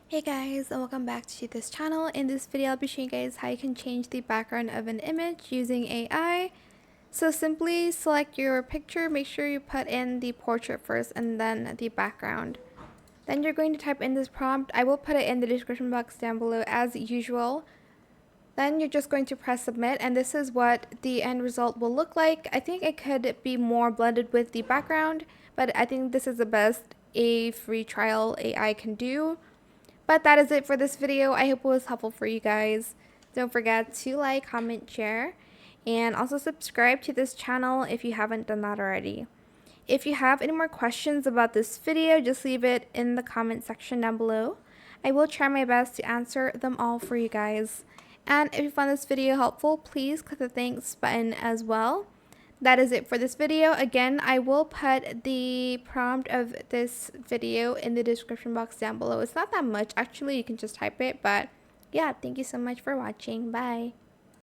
Hey guys, and welcome back to this channel. In this video I'll be showing you guys how you can change the background of an image using AI. So simply select your picture, make sure you put in the portrait first and then the background. Then you're going to type in this prompt. I will put it in the description box down below as usual. Then you're just going to press submit, and this is what the end result will look like. I think it could be more blended with the background, but I think this is the best a free trial AI can do. But that is it for this video. I hope it was helpful for you guys. Don't forget to like, comment, share, and also subscribe to this channel if you haven't done that already. If you have any more questions about this video, just leave it in the comment section down below. I will try my best to answer them all for you guys. And if you found this video helpful, please click the thanks button as well. That is it for this video. Again, I will put the prompt of this video in the description box down below. It's not that much. Actually, you can just type it. But yeah, thank you so much for watching. Bye.